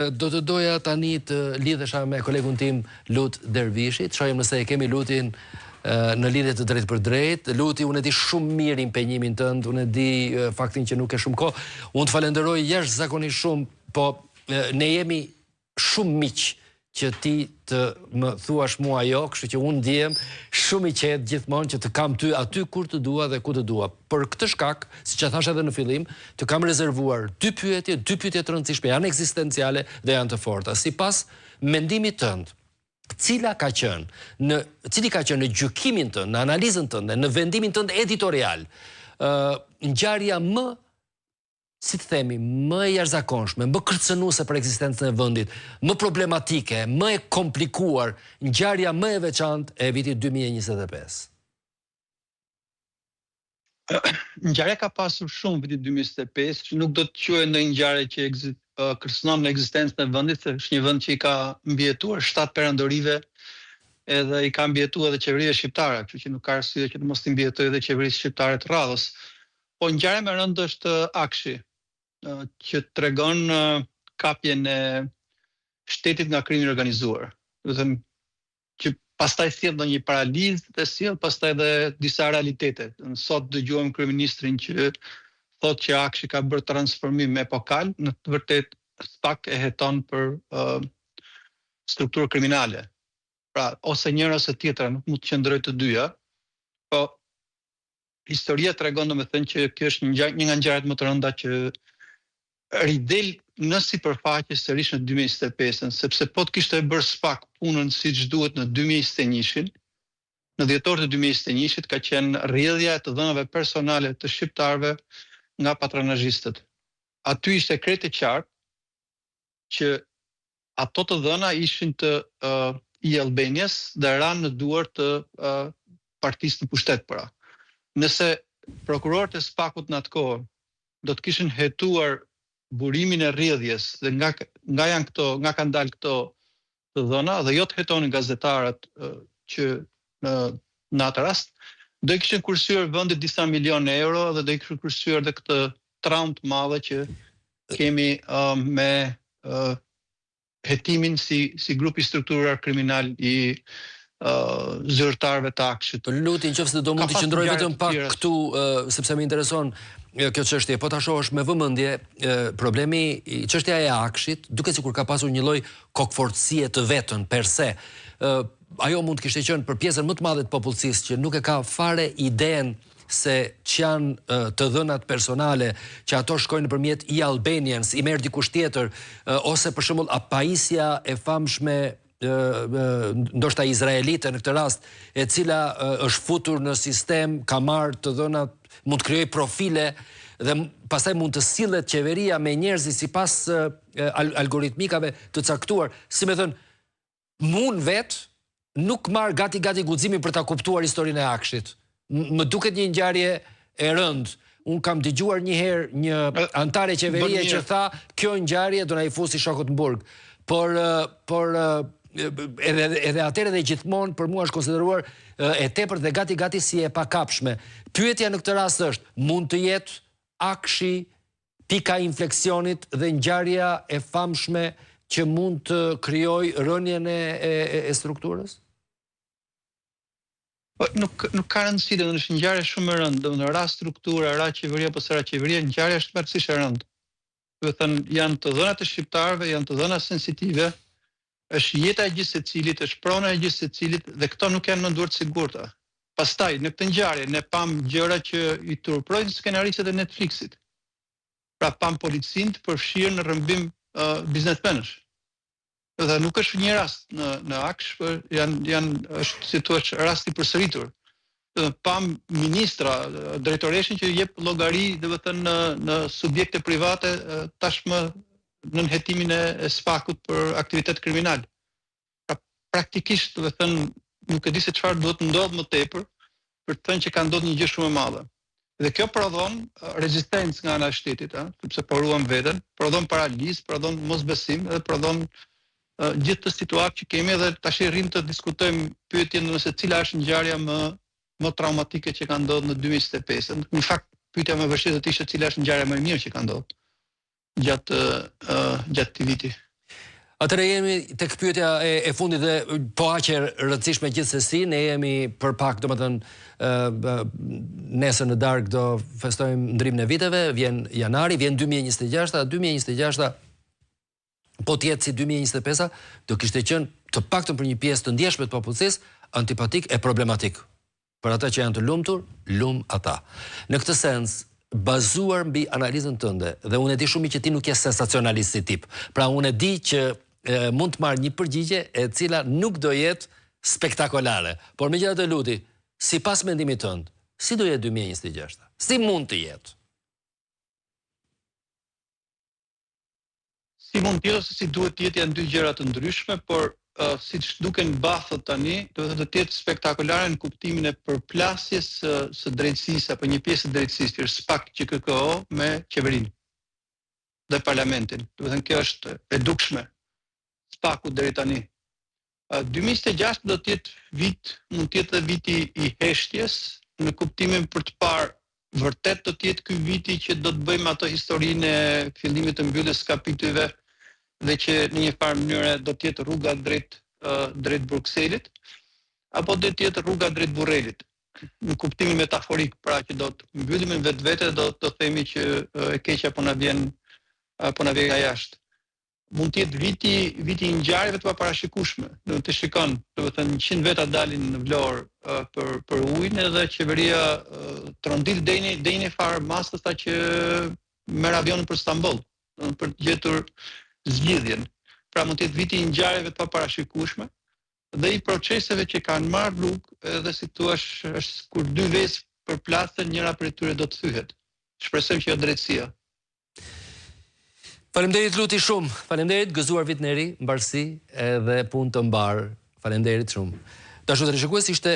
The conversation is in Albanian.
Do të doja tani të lidhesha me kolegun tim Lut Dervishit, shohim nëse e kemi Lutin në lidhje të drejtë për drejtë. Luti, unë e di shumë mirë impenjimin tënd, unë e di faktin që nuk ke shumë kohë. Unë të falenderoj jashtëzakonisht shumë, po ne jemi shumë miq që ti të më thuash mua jo, kështu që unë ndjem shumë i qetë gjithmonë që të kam ty aty kur të dua dhe ku të dua. Për këtë shkak, siç e thash edhe në fillim, të kam rezervuar dy pyetje të rëndësishme, janë ekzistenciale dhe janë të forta. Sipas mendimit tënd, cili ka qenë në gjykimin tënd, në analizën tënde, në vendimin tënd editorial, ngjarja më, si të themi, më e jashtëzakonshme, më kërcënuese për ekzistencën e vendit, më problematike, më e komplikuar, ngjarja më e veçantë e vitit 2025? Ngjarja ka pasur shumë vitit 2025, që nuk do të quajë ndonjë ngjarje që kërcënon në ekzistencën e vendit, se është një vend që i ka mbijetuar 7 perandorive, edhe i ka mbijetuar edhe qeveria shqiptare, kështu që nuk ka arsye që të mos i mbijetojë edhe qeverisë shqiptare të radhës. Po ngjarja më e rëndë është Akshi, që tregon kapjen e shtetit nga krimi i organizuar. Do të thënë që pastaj sjell ndonjë paralizë dhe sjell pastaj edhe disa realitete. Sot dëgjuam kryeministrin që thotë që Akshi ka bërë transformim epokal, në të vërtetë pak e heton për strukturë kriminale. Pra, ose njëra ose tjetra, nuk mund të qëndrojë të dyja, po historia tregon domethënë që kjo është një nga ngjarjet më të rënda që ridel në sipërfaqe sërish në 2025-ën, sepse po të kishte bërë SPAK punën siç duhet në 2021-shin, në dhjetor të 2021-shit ka qenë rrjedhja e të dhënave personale të shqiptarëve nga patronazhistët. Aty ishte krejt e qartë që ato të dhëna ishin të i Albanias dhe ranë në duar të partisë në pushtet pra. Nëse prokurorët e SPAK-ut në atë kohë do të kishin hetuar burimin e rrjedhjes dhe nga kanë dalë këto të dhëna dhe jo të hetonin gazetarët që në atë rast, do i kishin kursyer vendit disa milionë euro dhe do i kishin kursyer edhe këtë traumë të madhe që kemi me hetimin si grupi strukturar kriminal i zyrtarëve të Akshit. Lutin, nëse do mund të qëndroj vetëm pak këtu, sepse më intereson kjo çështje, po ta shohësh me vëmendje, problemi, çështja e Akshit, duket sikur ka pasur një lloj kokforcie të vetën per se. Ajo mund të kishte qenë për pjesën më të madhe të popullsisë që nuk e ka fare iden se që janë të dhënat personale, që ato shkojnë nëpërmjet i Albanians, i merr dikush tjetër, ose për shembull apajisja e famshme ndoshta izraelite në këtë rast, e cila është futur në sistem, ka marrë të dhënat, mund të krijoj profile dhe pastaj mund të sillet qeveria me njerëz sipas algoritmikave të caktuar. Si më thënë, unë vet nuk marr gati guximin për ta kuptuar historinë e Akshit. Më duket një ngjarje e rëndë. Unë kam dëgjuar një herë një antar e qeverie që tha, kjo ngjarje do na i fusi shokut në burg. Por edhe atëherë dhe gjithmonë për mua është konsideruar e tepërt dhe gati si e pakapshme. Pyetja në këtë rast është, mund të jetë Akshi pika infleksionit dhe ngjarja e famshme që mund të krijojë rënien e strukturës? Nuk ka rëndësi, do të është ngjarje shumë e rëndë, në rast struktura, ra qeveria apo ra qeveria, ngjarja është vërtetësisht e rëndë. Do të thënë, janë të dhëna të shqiptarëve, janë të dhëna sensitive, është jeta e gjithë secilit, është prona e gjithë secilit dhe këto nuk janë në duart sigurta. Pastaj në këtë ngjarje ne pam gjëra që i turprojnë skenaristet e Netflixit. Pra pam policinë të përfshirë në rrëmbim biznesmenësh. Dhe nuk është një rast në Aksh, është si thua rasti përsëritur. Pam ministra, drejtoreshin që jep llogari, domethënë në subjekte private tashmë në hetimin e SPAK-ut për aktivitet kriminal. Praktikisht, domethënë, nuk e di se çfarë duhet të ndodhë më tepër për të thënë që ka ndodhur një gjë shumë e madhe. Dhe kjo prodhon rezistencë nga ana e shtetit, sepse po ruan veten, prodhon paralizë, prodhon mosbesim dhe prodhon gjithë të situatë që kemi dhe tash rrim të diskutojmë pyetjen nëse cila është ngjarja më traumatike që ka ndodhur në 2025. Në fakt, pyetja më e vështirë do të ishte cila është ngjarja më e mirë që ka ndodhur gjatë këtij viti. Atëre jemi tek pyetja e fundit dhe po aq e rëndësishme gjithsesi, ne jemi për pak, domethënë nesër në darkë do festojmë ndrimin e viteve, vjen janari, vjen 2026, 2026 po të jetë si 2025, do kishte qenë të paktën për një pjesë të ndjeshme të popullsisë antipatik e problematik. Për ata që janë të lumtur, lum ata. Në këtë sens, bazuar mbi analizën tënde, dhe unë e di shumë që ti nuk je sensacionalist si tip. Pra unë e di që mund të marrë një përgjigje e cila nuk do jetë spektakolare. Por megjithatë luti, sipas mendimit tënd, si do jetë 2026? Si mund të jetë? Si mund të jetë ose si duhet të jetë janë dy gjëra të ndryshme, por siç duken bathët tani, do të jetë spektakolare në kuptimin e përplasjes së drejtësisë apo një pjesë të drejtësisë, SPAK QKO me qeverinë dhe parlamentin. Do të thënë kjo është e dukshme. SPAK-u deri tani. 2026 do të jetë vit, mund të jetë viti i heshtjes në kuptimin për të parë vërtet do të jetë ky viti që do të bëjmë ato historinë e fillimit të mbylljes kapitujve dhe që në një farë mënyrë do të jetë rruga drejt Brukselit, apo do të jetë rruga drejt Burrelit, në kuptimin metaforik, pra që do të mbyllim vetvete, do të themi që e keqja po na vjen nga jashtë. Mund të jetë viti i ngjarjeve të paparashikueshme. Do të shikon, do të thënë 100 veta dalin në Vlorë për ujin edhe qeveria trondit deri në farë masës sa që merr avionin për Stamboll, për të gjetur zgjidhjen. Pra mund të jetë viti i ngjarjeve të paparashikueshme dhe i proceseve që kanë marrë rrugë, edhe si thua është kur dy vezë përplasen, njëra prej tyre do të thyhet. Shpresojmë që jo drejtësia. Faleminderit luti shumë. Faleminderit, gëzuar vit në ri, mbarësi edhe punë të mbar. Faleminderit shumë. Dashur televizionistë, ishte